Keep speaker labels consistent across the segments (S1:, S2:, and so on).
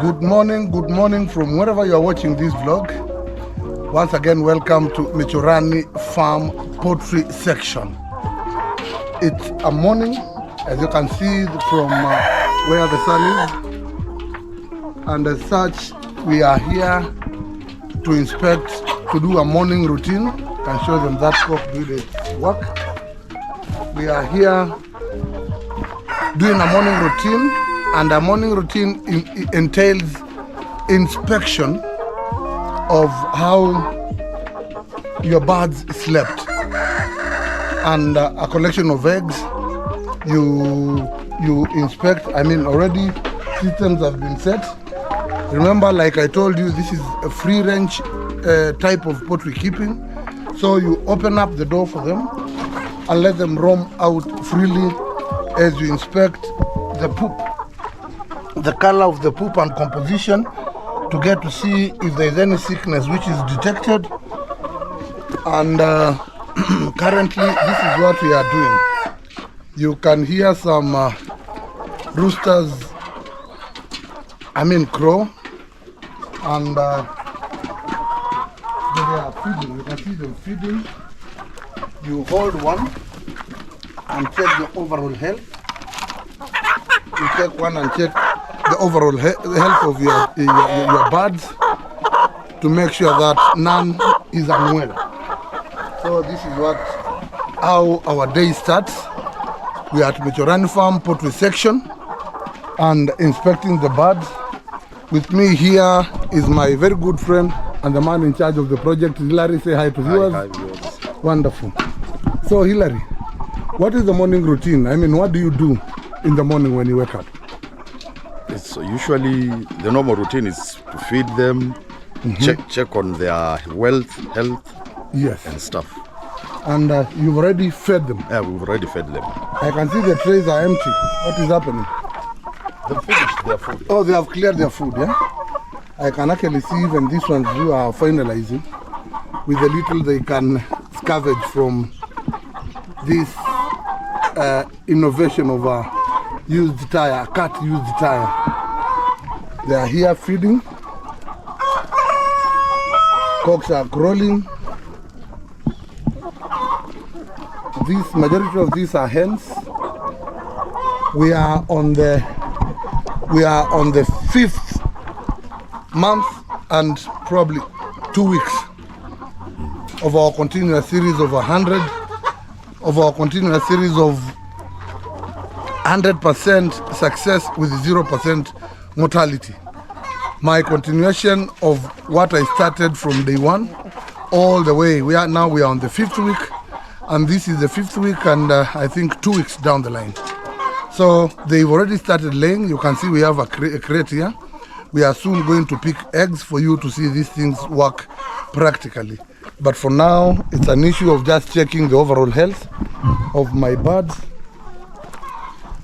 S1: Good morning from wherever you are watching this vlog. Once again, welcome to Michorani Farm Poultry section. It's a morning, as you can see from where the sun is, and as such, we are here to inspect, to do a morning routine. I can show them that cock do the work. We are here doing a morning routine, and a morning routine entails inspection of how your birds slept, and a collection of eggs. You inspect. I mean, already systems have been set. Remember, like I told you, this is a free range type of poultry keeping, so you open up the door for them and let them roam out freely as you inspect the poop, the color of the poop and composition, to get to see if there is any sickness which is detected. And currently this is what we are doing. You can hear some roosters, crow, and they are feeding. You can see them feeding. You hold one and check the overall health. You check one and check the overall health of your birds to make sure that none is unwell. So this is how our day starts. We are at Michorani Farm Poultry section and inspecting the birds. With me here is my very good friend and the man in charge of the project, Hilary. Say hi to viewers.
S2: Hi, viewers.
S1: Wonderful. So Hilary, what is the morning routine? I mean, what do you do in the morning when you wake up?
S2: It's usually the normal routine is to feed them, check on their health,
S1: yes,
S2: and stuff.
S1: And you've already fed them?
S2: Yeah, we've already fed them.
S1: I can see the trays are empty. What is happening?
S2: They finished their food.
S1: Oh, they have cleared their food, yeah? I can actually see even these ones who are finalizing with the little they can scavenge from this innovation of a used tire, cut used tire. They are here feeding. Cocks are crawling. Majority of these are hens. We are on the 5th month and probably 2 weeks of our continuous series of 100, of our continuous series of 100% success with 0% mortality. My continuation of what I started from day one all the way. We are on the 5th week, and this is the 5th week, and I think 2 weeks down the line. So they've already started laying. You can see we have a crate here. We are soon going to pick eggs for you to see these things work practically. But for now, it's an issue of just checking the overall health of my birds.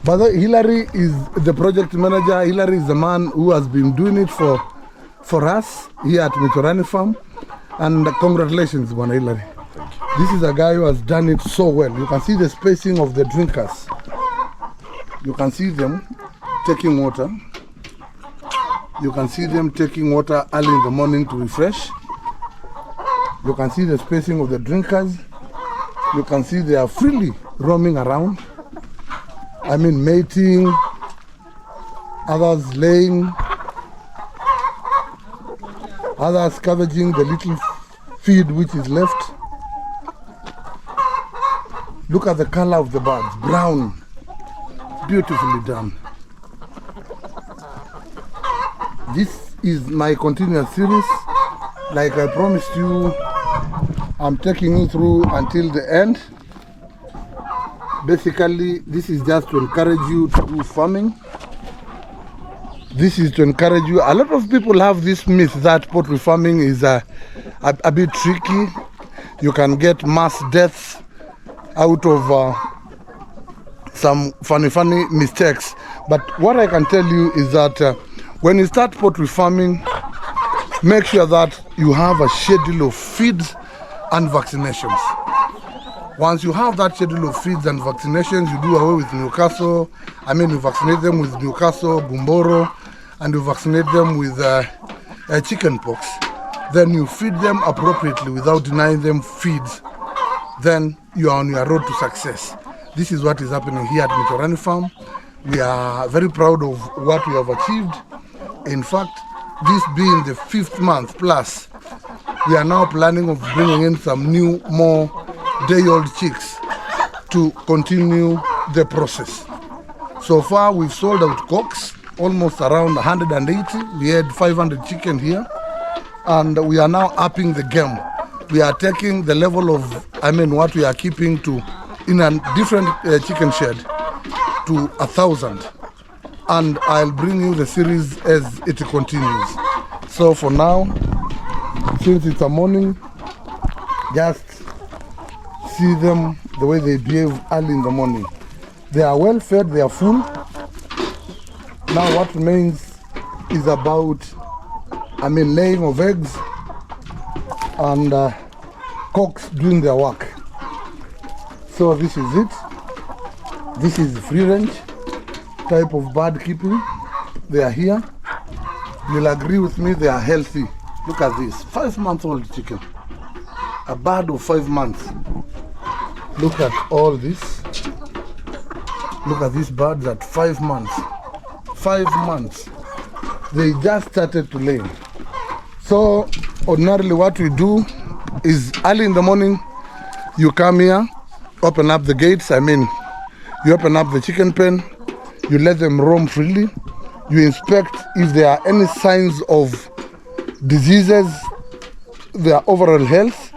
S1: But Hilary is the project manager. Hilary is the man who has been doing it for us here at Michorani Farm. And congratulations, Bwana Hilary. This is a guy who has done it so well. You can see the spacing of the drinkers. You can see them taking water. You can see them taking water early in the morning to refresh. You can see the spacing of the drinkers. You can see they are freely roaming around. I mean, mating, others laying, others scavenging the little feed which is left. Look at the color of the birds, brown, beautifully done. This is my continuous series. Like I promised you, I'm taking you through until the end. Basically, this is just to encourage you to do farming. This is to encourage you. A lot of people have this myth that poultry farming is a bit tricky. You can get mass deaths out of some funny mistakes. But what I can tell you is that when you start poultry farming, make sure that you have a schedule of feeds and vaccinations. Once you have that schedule of feeds and vaccinations, you do away with Newcastle. You vaccinate them with Newcastle, Gumboro, and you vaccinate them with chicken pox. Then you feed them appropriately without denying them feeds. Then you are on your road to success. This is what is happening here at Mitorani Farm. We are very proud of what we have achieved. In fact, this being the 5th month plus, we are now planning of bringing in some new, more day-old chicks to continue the process. So far, we've sold out cocks, almost around 180. We had 500 chicken here, and we are now upping the game. We are taking the level of, what we are keeping to, in a different chicken shed, to 1,000. And I'll bring you the series as it continues. So for now, since it's a morning, just see them the way they behave early in the morning. They are well fed, they are full. Now what remains is about, laying of eggs and cocks doing their work. So this is it. This is free range type of bird keeping. They are here. You'll agree with me, they are healthy. Look at this, 5-month-old chicken. A bird of 5 months. Look at all this. Look at these birds at 5 months. 5 months. They just started to lay. So ordinarily what we do is early in the morning, you come here, open up the gates, you open up the chicken pen, you let them roam freely, you inspect if there are any signs of diseases, their overall health,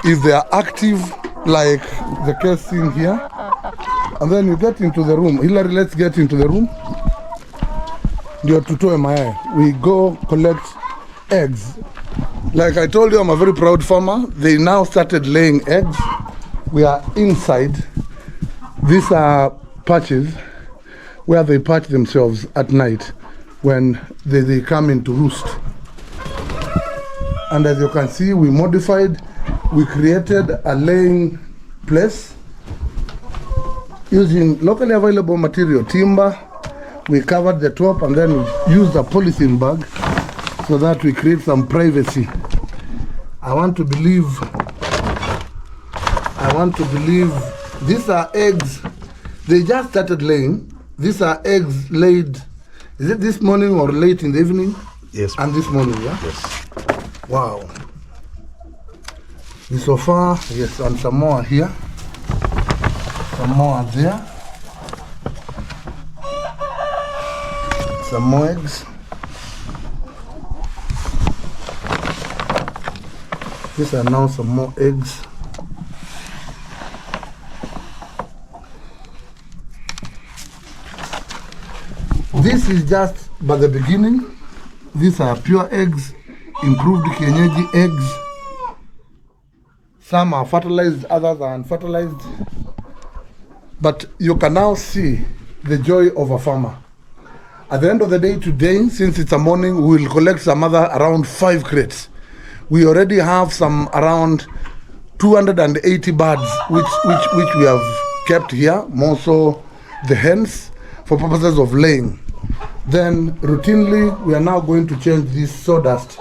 S1: if they are active, like the case seen here, and then you get into the room. Hillary, let's get into the room. We go collect eggs. Like I told you, I'm a very proud farmer. They now started laying eggs. We are inside. These are patches where they patch themselves at night when they come into roost. And as you can see, we modified, we created a laying place using locally available material, timber. We covered the top and then we used a polythene bag so that we create some privacy. I want to believe these are eggs. They just started laying. These are eggs laid, is it this morning or late in the evening?
S2: Yes.
S1: And this morning, yeah?
S2: Yes.
S1: Wow. So far, yes, and some more are here. Some more are there. Some more eggs. These are now some more eggs. This is just but the beginning. These are pure eggs, improved kienyeji eggs. Some are fertilized, others are unfertilized. But you can now see the joy of a farmer. At the end of the day today, since it's a morning, we will collect some other around 5 crates. We already have some around 280 birds which we have kept here, more so the hens, for purposes of laying. Then routinely, we are now going to change this sawdust,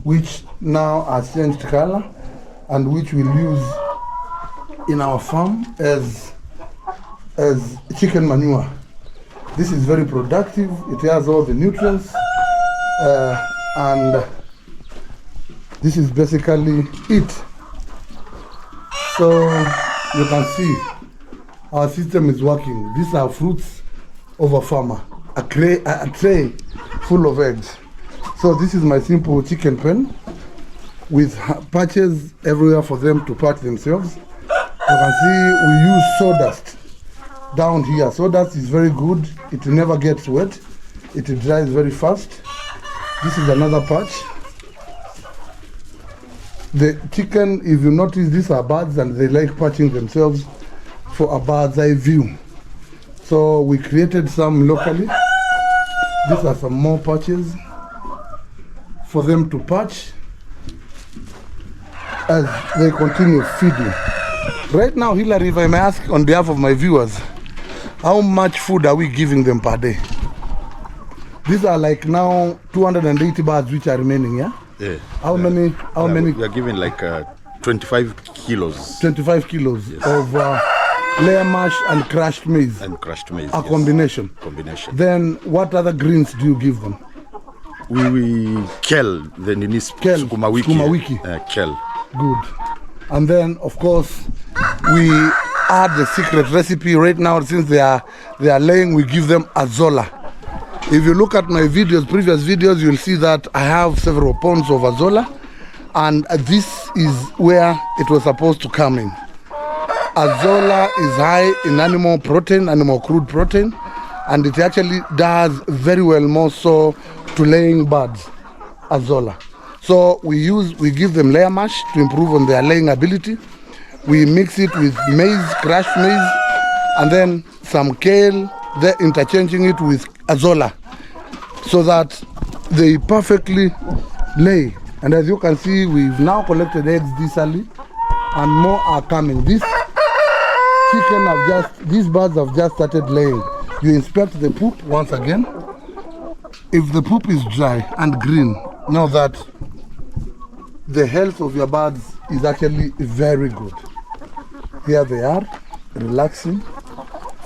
S1: which now has changed color, and which we'll use in our farm as chicken manure. This is very productive. It has all the nutrients, and this is basically it. So you can see our system is working. These are fruits of a farmer, a tray full of eggs. So this is my simple chicken pen with patches everywhere for them to patch themselves. You can see we use sawdust down here. Sawdust is very good. It never gets wet. It dries very fast. This is another patch. The chicken, if you notice, these are birds and they like patching themselves for a bird's eye view. So we created some locally. These are some more patches for them to patch as they continue feeding. Right now, Hillary, if I may ask on behalf of my viewers, how much food are we giving them per day? These are like now 280 birds which are remaining, yeah?
S2: Yeah.
S1: How many?
S2: We are giving like 25 kilos.
S1: 25 kilos
S2: Yes.
S1: of layer mash and crushed maize.
S2: And crushed maize.
S1: A
S2: yes.
S1: combination.
S2: Combination.
S1: Then what other greens do you give them?
S2: We kel, then in this
S1: Kel,
S2: sukuma wiki.
S1: sukuma wiki.
S2: Kel.
S1: Good. And then of course we add the secret recipe right now. Since they are laying, we give them azola. If you look at my videos, previous videos, you'll see that I have several pounds of azola, and this is where it was supposed to come in. Azola is high in animal protein, animal crude protein, and it actually does very well more so to laying birds, azola. So we give them layer mash to improve on their laying ability. We mix it with maize, crushed maize, and then some kale, they're interchanging it with azola so that they perfectly lay. And as you can see, we've now collected eggs this early and more are coming. These birds have just started laying. You inspect the poop once again. If the poop is dry and green, know that the health of your birds is actually very good. Here they are, relaxing,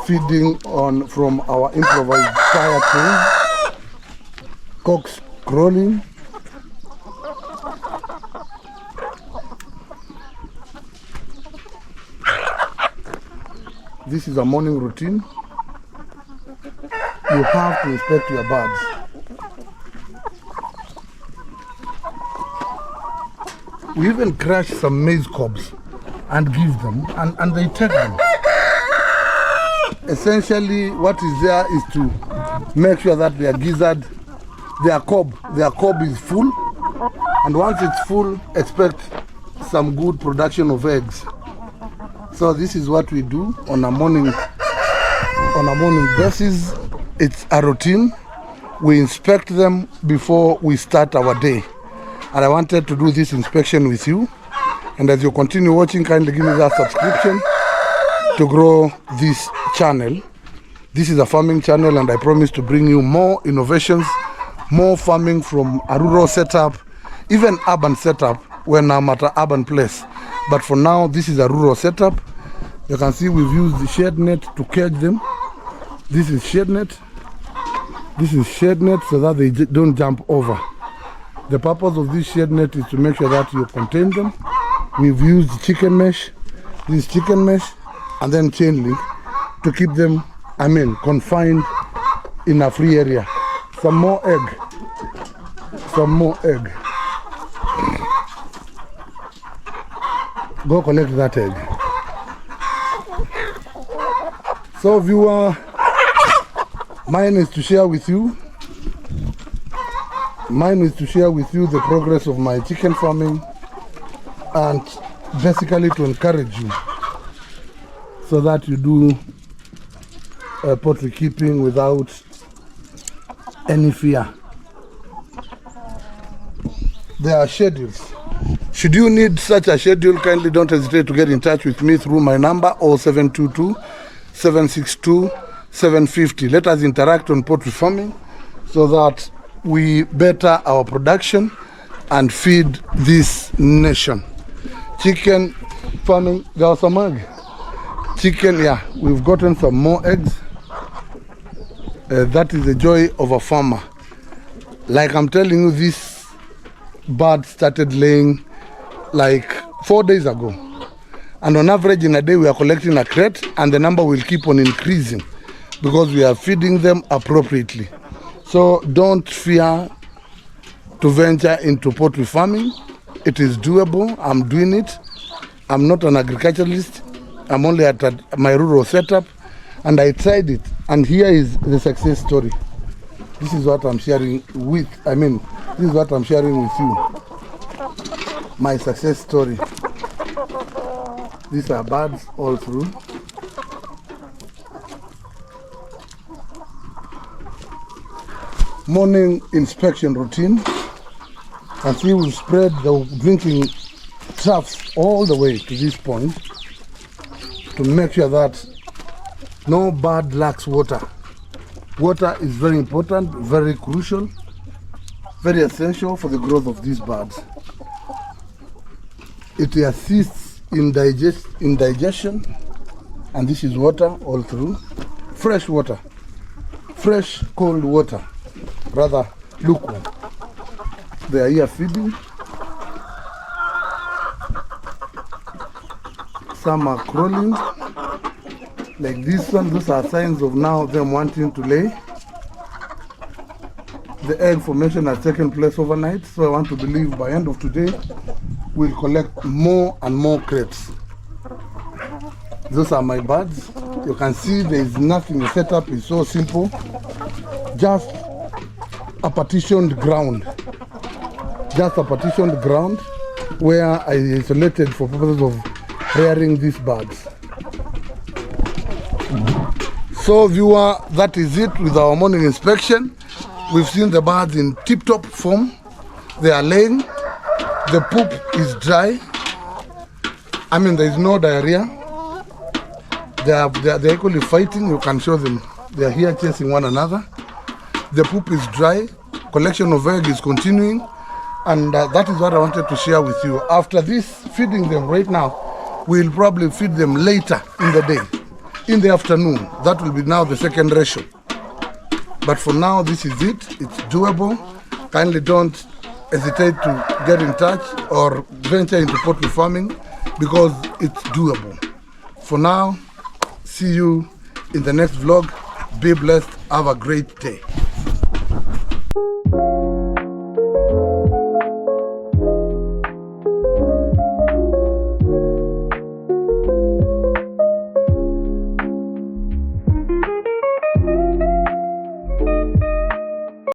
S1: feeding on from our improvised tire trays, cocks crawling. This is a morning routine. You have to inspect your birds. We even crush some maize cobs and give them, and they take them. Essentially, what is there is to make sure that their gizzard, their cob is full, and once it's full, expect some good production of eggs. So this is what we do on a morning basis. It's a routine. We inspect them before we start our day. And I wanted to do this inspection with you. And as you continue watching, kindly give me that subscription to grow this channel. This is a farming channel, and I promise to bring you more innovations, more farming from a rural setup, even urban setup when I'm at an urban place. But for now, this is a rural setup. You can see we've used the shade net to cage them. This is shade net. This is shade net so that they don't jump over. The purpose of this shade net is to make sure that you contain them. We've used chicken mesh, this chicken mesh, and then chain link to keep them, confined in a free area. Some more egg. Go collect that egg. So viewer, mine is to share with you the progress of my chicken farming, and basically to encourage you so that you do poultry keeping without any fear. There are schedules. Should you need such a schedule, kindly don't hesitate to get in touch with me through my number 0722-762-750. Let us interact on poultry farming so that we better our production and feed this nation. Chicken farming, there was some egg. Chicken, yeah, we've gotten some more eggs. That is the joy of a farmer. Like I'm telling you, this bird started laying like 4 days ago. And on average in a day we are collecting a crate, and the number will keep on increasing because we are feeding them appropriately. So don't fear to venture into poultry farming. It is doable. I'm doing it. I'm not an agriculturalist. I'm only at my rural setup, and I tried it. And here is the success story. This is what I'm sharing with, this is what I'm sharing with you. My success story. These are birds all through. Morning inspection routine. And see, we'll spread the drinking troughs all the way to this point. to make sure that no bird lacks water. Water is very important, very crucial, very essential for the growth of these birds. It assists in digestion, and this is water all through. Fresh water, fresh cold water, rather lukewarm. They are here feeding. Some are crawling, like this one. Those are signs of now them wanting to lay. The egg formation has taken place overnight, so I want to believe by end of today we'll collect more and more crates. Those are my birds. You can see there is nothing. The setup is so simple. Just a partitioned ground. Just a partitioned ground where I isolated for purposes of rearing these birds. So viewer, that is it with our morning inspection. We've seen the birds in tip-top form. They are laying. The poop is dry. I mean, there is no diarrhea. They're equally fighting. You can show them. They are here chasing one another. The poop is dry. Collection of egg is continuing. And that is what I wanted to share with you. After this, feeding them right now, we'll probably feed them later in the day, in the afternoon. That will be now the second ration. But for now, this is it. It's doable. Kindly don't hesitate to get in touch or venture into poultry farming because it's doable. For now, see you in the next vlog. Be blessed. Have a great day.